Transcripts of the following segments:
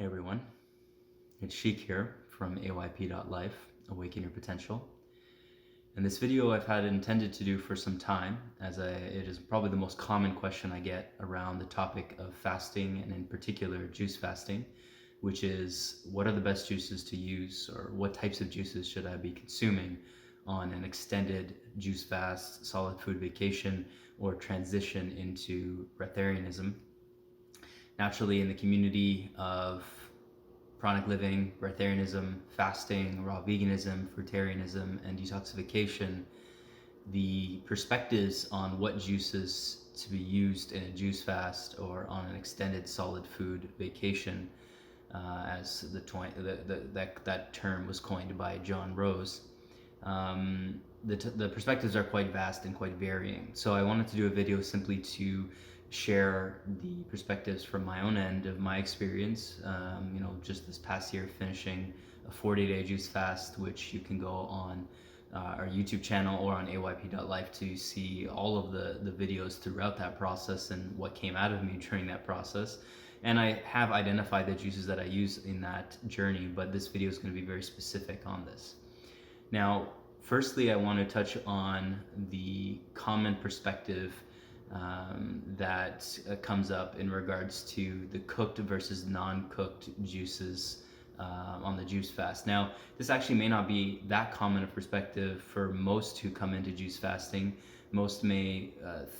Hey everyone, it's Sheik here from AYP.life, Awaken Your Potential. And this video I've had intended to do for some time, it is probably the most common question I get around the topic of fasting, and in particular juice fasting, which is what are the best juices to use, or what types of juices should I be consuming on an extended juice fast, solid food vacation, or transition into breatharianism. Naturally, in the community of chronic living, breatharianism, fasting, raw veganism, fruitarianism, and detoxification, the perspectives on what juices to be used in a juice fast or on an extended solid food vacation, as that term was coined by John Rose. The perspectives are quite vast and quite varying. So I wanted to do a video simply to share the perspectives from my own end of my experience. Just this past year, finishing a 40-day juice fast, which you can go on our YouTube channel or on AYP.life to see all of the videos throughout that process and what came out of me during that process. And I have identified the juices that I use in that journey, but this video is going to be very specific on this. Now, firstly, I want to touch on the common perspective that comes up in regards to the cooked versus non-cooked juices on the juice fast. Now, this actually may not be that common a perspective for most who come into juice fasting. Most may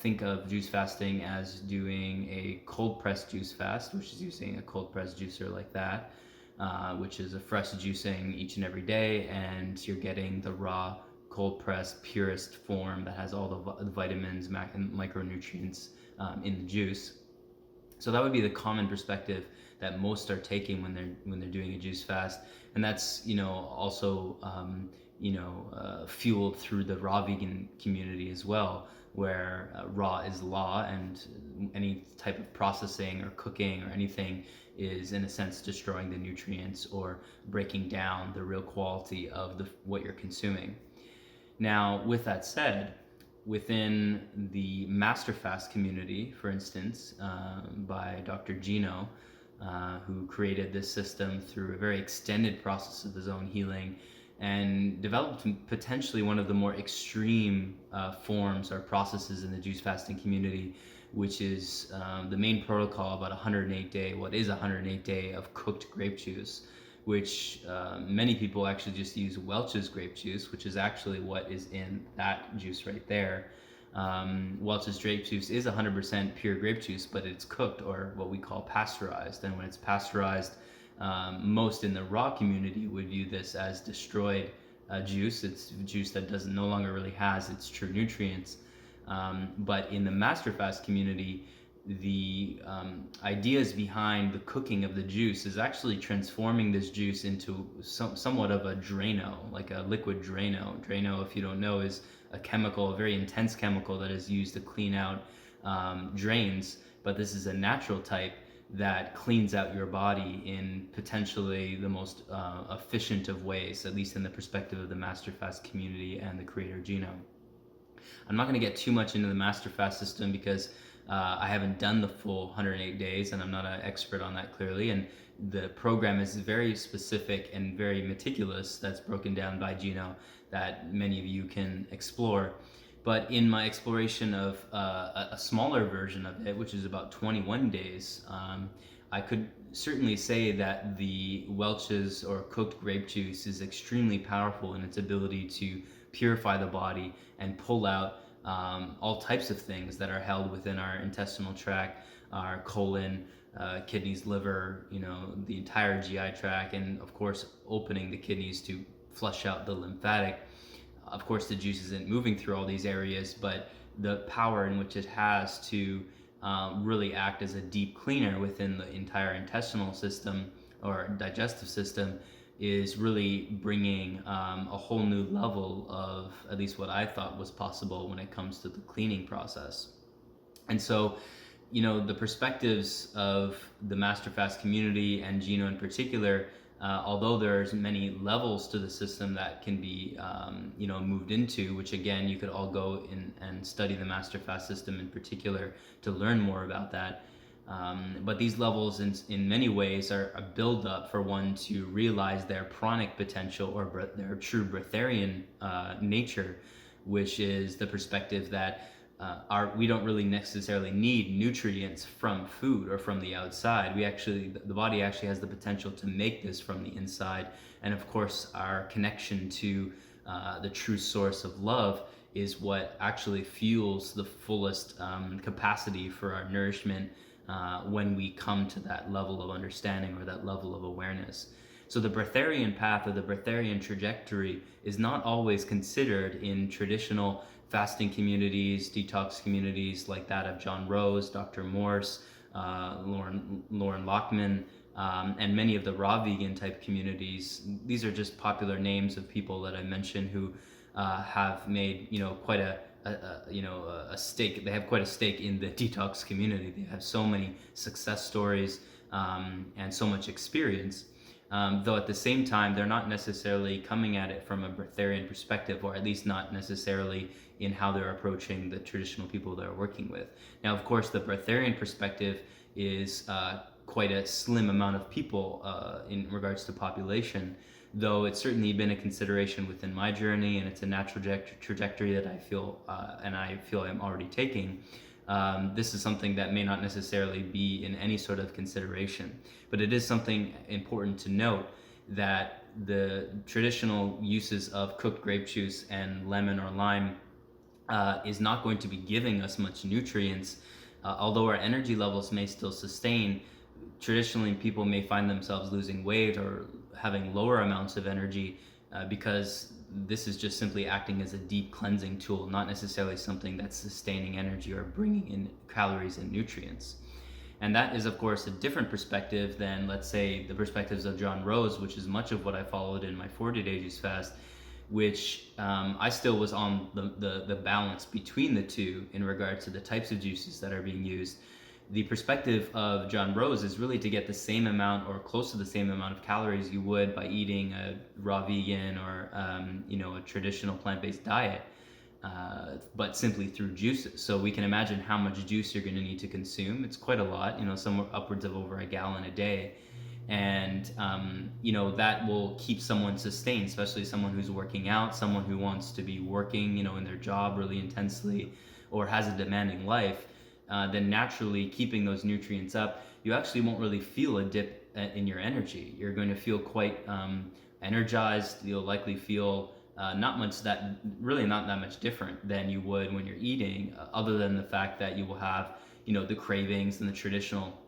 think of juice fasting as doing a cold pressed juice fast, which is using a cold pressed juicer like that, which is a fresh juicing each and every day, and you're getting the raw cold pressed purest form that has all the vitamins and micronutrients in the juice. So that would be the common perspective that most are taking when they're doing a juice fast, and that's also fueled through the raw vegan community as well, where raw is law, and any type of processing or cooking or anything is in a sense destroying the nutrients or breaking down the real quality of what you're consuming. Now, with that said, within the Master Fast community, for instance, by Dr. Gino, who created this system through a very extended process of his own healing and developed potentially one of the more extreme forms or processes in the juice fasting community, which is the main protocol about 108 day of cooked grape juice, which many people actually just use Welch's grape juice, which is actually what is in that juice right there. Welch's grape juice is 100% pure grape juice, but it's cooked, or what we call pasteurized. And when it's pasteurized, most in the raw community would view this as destroyed juice. It's juice that no longer really has its true nutrients. But in the Master Fast community, the ideas behind the cooking of the juice is actually transforming this juice into somewhat of a Drano, like a liquid Drano. Drano, if you don't know, is a chemical, a very intense chemical that is used to clean out drains, but this is a natural type that cleans out your body in potentially the most efficient of ways, at least in the perspective of the Master Fast community and the creator Gino. I'm not going to get too much into the Master Fast system because I haven't done the full 108 days, and I'm not an expert on that clearly. And the program is very specific and very meticulous. That's broken down by Gino that many of you can explore. But in my exploration of a smaller version of it, which is about 21 days, I could certainly say that the Welch's or cooked grape juice is extremely powerful in its ability to purify the body and pull out all types of things that are held within our intestinal tract, our colon, kidneys, liver, the entire GI tract, and of course opening the kidneys to flush out the lymphatic. Of course, the juice isn't moving through all these areas, but the power in which it has to really act as a deep cleaner within the entire intestinal system or digestive system is really bringing a whole new level of at least what I thought was possible when it comes to the cleaning process. And so, the perspectives of the Master Fast community and Gino in particular, although there's many levels to the system that can be moved into, which again you could all go in and study the Master Fast system in particular to learn more about that. But these levels, in many ways, are a build-up for one to realize their pranic potential, or their true breatharian nature, which is the perspective that we don't really necessarily need nutrients from food or from the outside. The body actually has the potential to make this from the inside. And of course, our connection to the true source of love is what actually fuels the fullest capacity for our nourishment when we come to that level of understanding or that level of awareness. So the breatharian path, or the breatharian trajectory, is not always considered in traditional fasting communities, detox communities like that of John Rose, Dr. Morse, Lauren Lockman, and many of the raw vegan type communities. These are just popular names of people that I mentioned who have made quite a stake. They have quite a stake in the detox community. They have so many success stories and so much experience. Though at the same time, they're not necessarily coming at it from a breatharian perspective, or at least not necessarily in how they're approaching the traditional people they're working with. Now, of course, the breatharian perspective is quite a slim amount of people in regards to population, though it's certainly been a consideration within my journey, and it's a natural trajectory that I feel I'm already taking. This is something that may not necessarily be in any sort of consideration, but it is something important to note that the traditional uses of cooked grape juice and lemon or lime is not going to be giving us much nutrients. Although our energy levels may still sustain, traditionally people may find themselves losing weight or having lower amounts of energy because this is just simply acting as a deep cleansing tool, not necessarily something that's sustaining energy or bringing in calories and nutrients. And that is, of course, a different perspective than, let's say, the perspectives of John Rose, which is much of what I followed in my 40-day juice fast, which I still was on the balance between the two in regard to the types of juices that are being used. The perspective of John Rose is really to get the same amount or close to the same amount of calories you would by eating a raw vegan or a traditional plant-based diet, but simply through juices. So we can imagine how much juice you're going to need to consume. It's quite a lot, somewhere upwards of over a gallon a day. And that will keep someone sustained, especially someone who's working out, someone who wants to be working in their job really intensely or has a demanding life. Then naturally keeping those nutrients up, you actually won't really feel a dip in your energy. You're going to feel quite energized. You'll likely feel not that much different than you would when you're eating, other than the fact that you will have the cravings and the traditional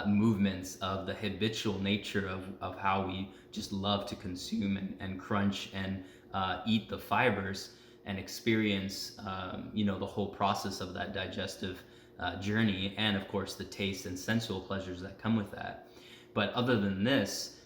movements of the habitual nature of how we just love to consume and crunch and eat the fibers and experience the whole process of that digestive journey, and of course the taste and sensual pleasures that come with that. But other than this,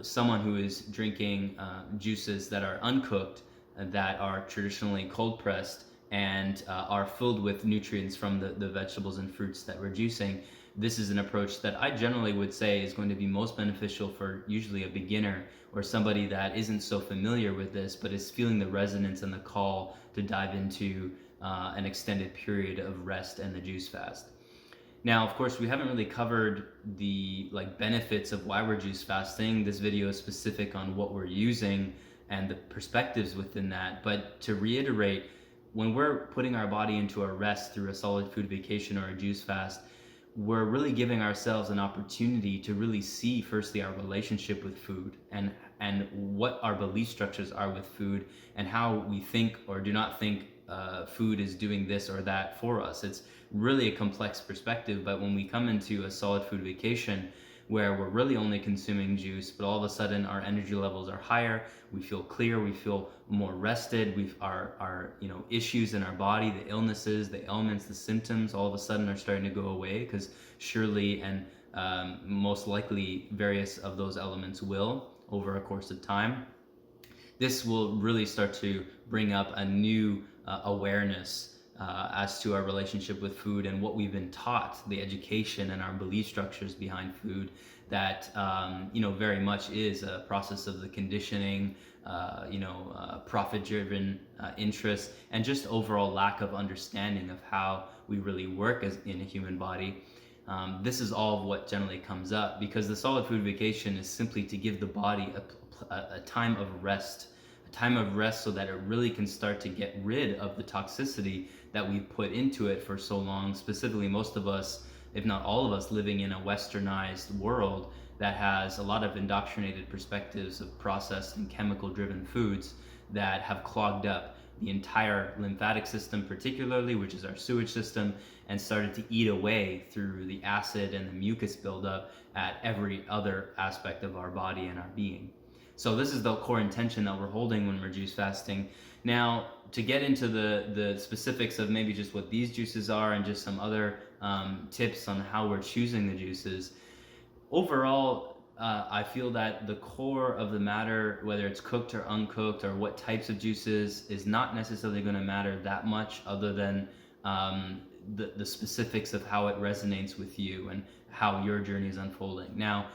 someone who is drinking juices that are uncooked, that are traditionally cold pressed, and are filled with nutrients from the vegetables and fruits that we're juicing, this is an approach that I generally would say is going to be most beneficial for usually a beginner or somebody that isn't so familiar with this, but is feeling the resonance and the call to dive into an extended period of rest and the juice fast. Now, of course, we haven't really covered the benefits of why we're juice fasting. This video is specific on what we're using and the perspectives within that. But to reiterate, when we're putting our body into a rest through a solid food vacation or a juice fast, we're really giving ourselves an opportunity to really see firstly our relationship with food and what our belief structures are with food and how we think or do not think food is doing this or that for us. It's really a complex perspective, but when we come into a solid food vacation where we're really only consuming juice, but all of a sudden our energy levels are higher, we feel clear, we feel more rested, our issues in our body, the illnesses, the ailments, the symptoms, all of a sudden are starting to go away, because surely and most likely various of those elements will over a course of time. This will really start to bring up a new awareness as to our relationship with food and what we've been taught, the education and our belief structures behind food, that very much is a process of the conditioning, profit-driven interest, and just overall lack of understanding of how we really work in a human body. This is all of what generally comes up, because the solid food vacation is simply to give the body a time of rest, so that it really can start to get rid of the toxicity that we've put into it for so long. Specifically, most of us, if not all of us, living in a westernized world that has a lot of indoctrinated perspectives of processed and chemical driven foods that have clogged up the entire lymphatic system, particularly, which is our sewage system, and started to eat away through the acid and the mucus buildup at every other aspect of our body and our being. So this is the core intention that we're holding when we're juice fasting. Now, to get into the specifics of maybe just what these juices are and just some other tips on how we're choosing the juices, overall, I feel that the core of the matter, whether it's cooked or uncooked or what types of juices, is not necessarily going to matter that much, other than the specifics of how it resonates with you and how your journey is unfolding. Now,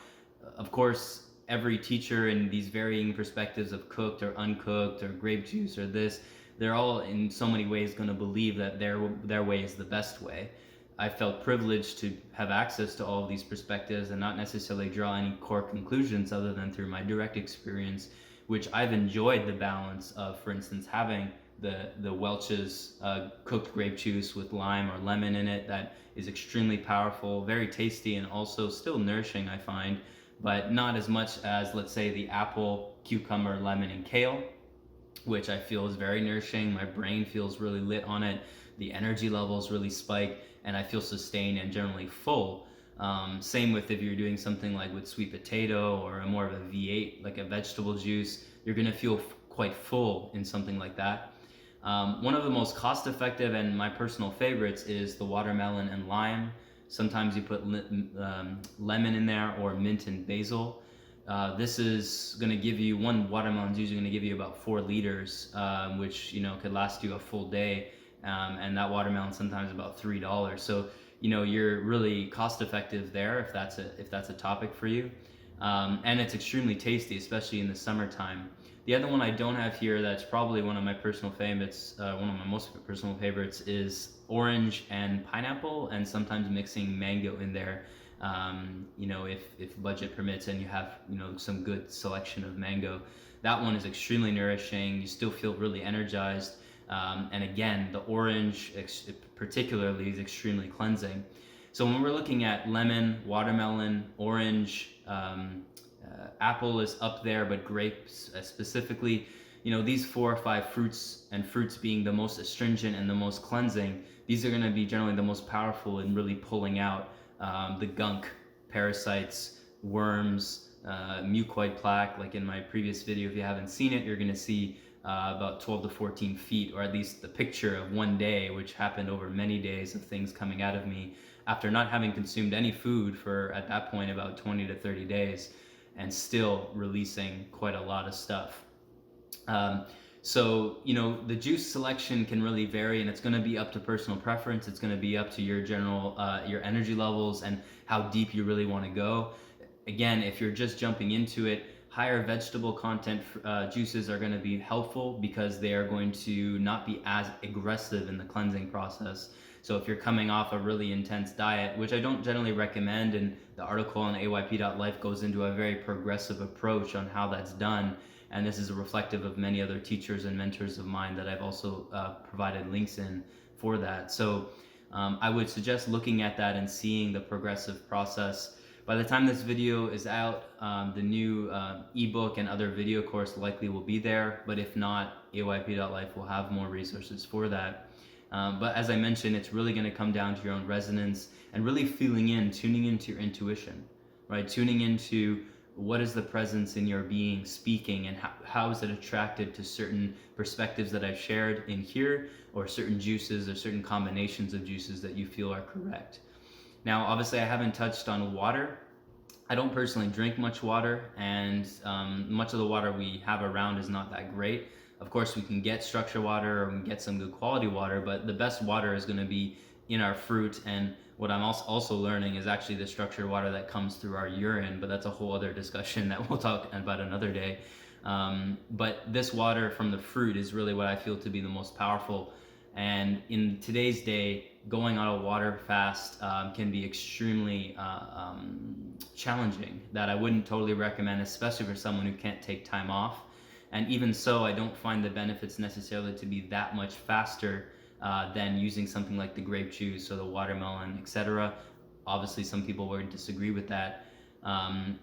of course, every teacher in these varying perspectives of cooked or uncooked or grape juice or this, they're all in so many ways going to believe that their way is the best way. I felt privileged to have access to all of these perspectives and not necessarily draw any core conclusions other than through my direct experience, which I've enjoyed the balance of, for instance, having the Welch's cooked grape juice with lime or lemon in it. That is extremely powerful, very tasty, and also still nourishing, I find, but not as much as, let's say, the apple, cucumber, lemon, and kale, which I feel is very nourishing. My brain feels really lit on it. The energy levels really spike, and I feel sustained and generally full. Same with if you're doing something like with sweet potato or a more of a V8, like a vegetable juice, you're gonna feel quite full in something like that. One of the most cost-effective and my personal favorites is the watermelon and lime. Sometimes you put lemon in there, or mint and basil. This is going to give you, one watermelon juice is going to give you about 4 liters, which could last you a full day, and that watermelon sometimes about $3. So you're really cost effective there if that's a topic for you, and it's extremely tasty, especially in the summertime. The other one I don't have here, that's probably one of my personal favorites, one of my most personal favorites, is orange and pineapple, and sometimes mixing mango in there. If budget permits and you have some good selection of mango, that one is extremely nourishing. You still feel really energized, and again, the orange particularly is extremely cleansing. So when we're looking at lemon, watermelon, orange, apple is up there, but grapes specifically, these 4 or 5 fruits being the most astringent and the most cleansing, these are going to be generally the most powerful in really pulling out the gunk, parasites, worms, mucoid plaque. Like in my previous video, if you haven't seen it, you're going to see about 12 to 14 feet, or at least the picture of one day, which happened over many days, of things coming out of me after not having consumed any food for, at that point, about 20 to 30 days, and still releasing quite a lot of stuff. So the juice selection can really vary, and it's going to be up to personal preference. It's going to be up to your general your energy levels and how deep you really want to go. Again, if you're just jumping into it, higher vegetable content juices are going to be helpful, because they are going to not be as aggressive in the cleansing process. So if you're coming off a really intense diet, which I don't generally recommend, and the article on ayp.life goes into a very progressive approach on how that's done, and this is reflective of many other teachers and mentors of mine that I've also provided links in for that. So I would suggest looking at that and seeing the progressive process. By the time this video is out, the new ebook and other video course likely will be there, but if not, ayp.life will have more resources for that. But as I mentioned, it's really going to come down to your own resonance and really tuning into your intuition, right? Tuning into what is the presence in your being speaking, and how is it attracted to certain perspectives that I've shared in here, or certain juices or certain combinations of juices that you feel are correct. Now, obviously, I haven't touched on water. I don't personally drink much water, and much of the water we have around is not that great. Of course, we can get structured water, or we can get some good quality water, but the best water is going to be in our fruit. And what I'm also learning is actually the structured water that comes through our urine, but that's a whole other discussion that we'll talk about another day. But this water from the fruit is really what I feel to be the most powerful. And in today's day, going on a water fast can be extremely challenging, that I wouldn't totally recommend, especially for someone who can't take time off. And even so, I don't find the benefits necessarily to be that much faster than using something like the grape juice or the watermelon, etc. Obviously, some people would disagree with that.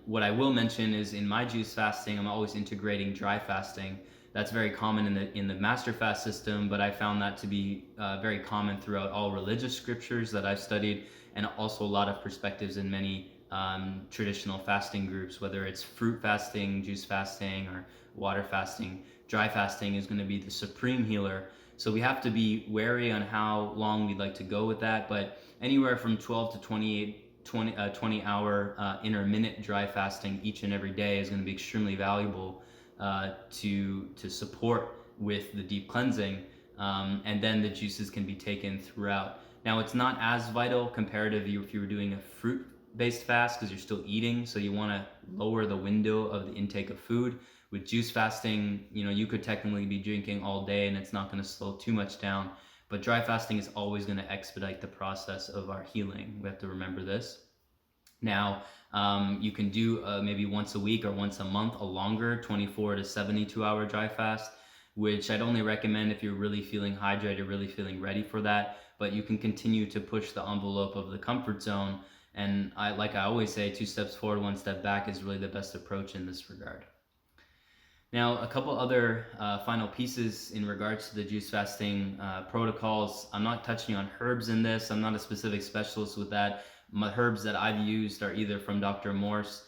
What I will mention is in my juice fasting, I'm always integrating dry fasting. That's very common in the Master Fast system, but I found that to be very common throughout all religious scriptures that I've studied, and also a lot of perspectives in many traditional fasting groups, whether it's fruit fasting, juice fasting, or water fasting. Dry fasting is going to be the supreme healer. So we have to be wary on how long we'd like to go with that, but anywhere from 12 to 20 hour intermittent dry fasting each and every day is going to be extremely valuable to support with the deep cleansing, and then the juices can be taken throughout. Now, it's not as vital comparatively if you were doing a fruit-based fast, because you're still eating, so you want to lower the window of the intake of food. With juice fasting, you could technically be drinking all day and it's not going to slow too much down, but dry fasting is always going to expedite the process of our healing. We have to remember this. Now, you can do maybe once a week or once a month a longer 24 to 72 hour dry fast, which I'd only recommend if you're really feeling hydrated, really feeling ready for that. But you can continue to push the envelope of the comfort zone. And like I always say, 2 steps forward, 1 step back is really the best approach in this regard. Now, a couple other final pieces in regards to the juice fasting protocols. I'm not touching on herbs in this. I'm not a specific specialist with that. My herbs that I've used are either from Dr. Morse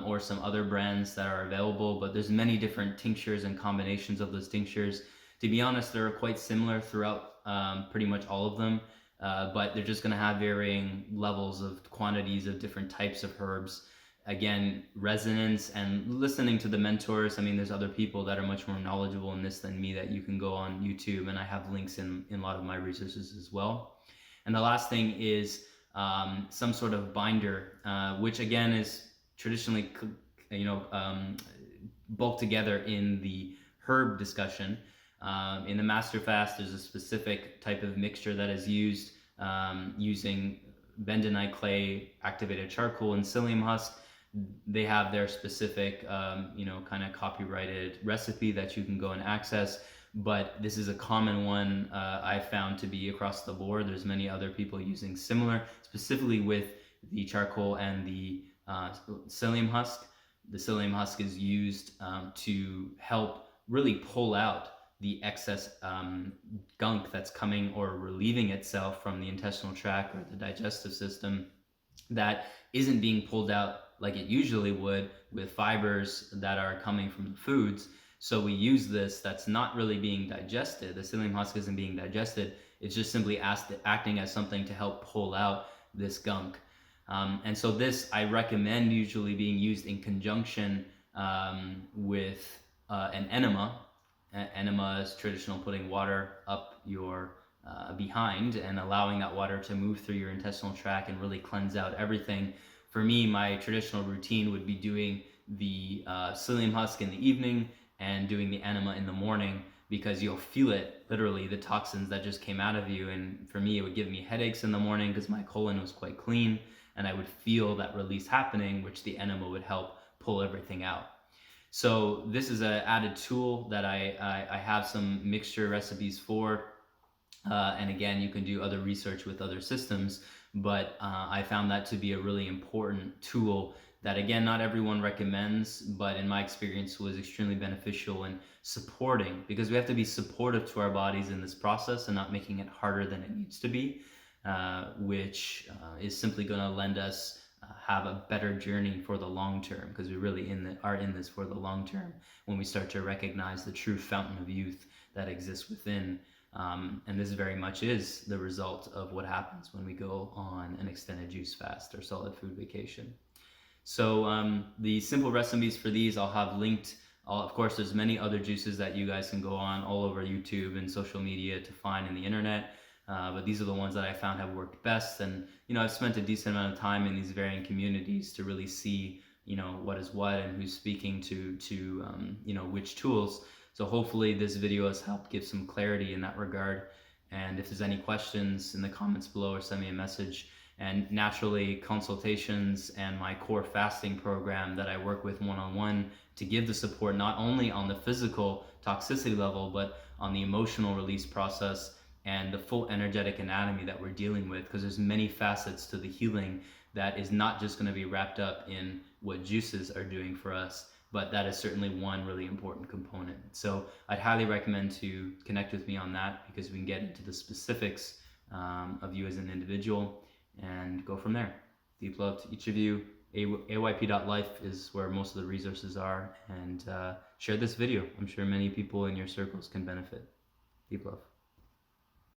or some other brands that are available, but there's many different tinctures and combinations of those tinctures. To be honest, they're quite similar throughout pretty much all of them, but they're just going to have varying levels of quantities of different types of herbs. Again, resonance and listening to the mentors. I mean, there's other people that are much more knowledgeable in this than me that you can go on YouTube, and I have links in a lot of my resources as well. And the last thing is some sort of binder, which again is traditionally, bulked together in the herb discussion. In the Master Fast, there's a specific type of mixture that is used using bentonite clay, activated charcoal, and psyllium husk. They have their specific, kind of copyrighted recipe that you can go and access. But this is a common one I found to be across the board. There's many other people using similar, specifically with the charcoal and the psyllium husk. The psyllium husk is used to help really pull out the excess gunk that's coming or relieving itself from the intestinal tract or the digestive system that isn't being pulled out like it usually would with fibers that are coming from the foods. So we use this that's not really being digested. The psyllium husk isn't being digested. It's just simply acting as something to help pull out this gunk. And so this I recommend usually being used in conjunction with an enema. Enema is traditional putting water up your behind and allowing that water to move through your intestinal tract and really cleanse out everything. For me, my traditional routine would be doing the psyllium husk in the evening and doing the enema in the morning, because you'll feel it, literally, the toxins that just came out of you. And for me, it would give me headaches in the morning because my colon was quite clean, and I would feel that release happening, which the enema would help pull everything out. So this is an added tool that I have some mixture recipes for. And again, you can do other research with other systems, but I found that to be a really important tool that, again, not everyone recommends, but in my experience was extremely beneficial in supporting, because we have to be supportive to our bodies in this process and not making it harder than it needs to be, which is simply going to lend us have a better journey for the long term, because we really are in this for the long term when we start to recognize the true fountain of youth that exists within. And this very much is the result of what happens when we go on an extended juice fast or solid food vacation. So the simple recipes for these I'll have linked. Of course, there's many other juices that you guys can go on all over YouTube and social media to find in the internet. But these are the ones that I found have worked best. And, I've spent a decent amount of time in these varying communities to really see, what is what and who's speaking to which tools. So hopefully this video has helped give some clarity in that regard. And if there's any questions, in the comments below, or send me a message. And naturally, consultations and my core fasting program that I work with one-on-one to give the support not only on the physical toxicity level, but on the emotional release process and the full energetic anatomy that we're dealing with, because there's many facets to the healing that is not just going to be wrapped up in what juices are doing for us, but that is certainly one really important component. So I'd highly recommend to connect with me on that, because we can get into the specifics of you as an individual and go from there. Deep love to each of you. AYP.life is where most of the resources are, and share this video. I'm sure many people in your circles can benefit. Deep love.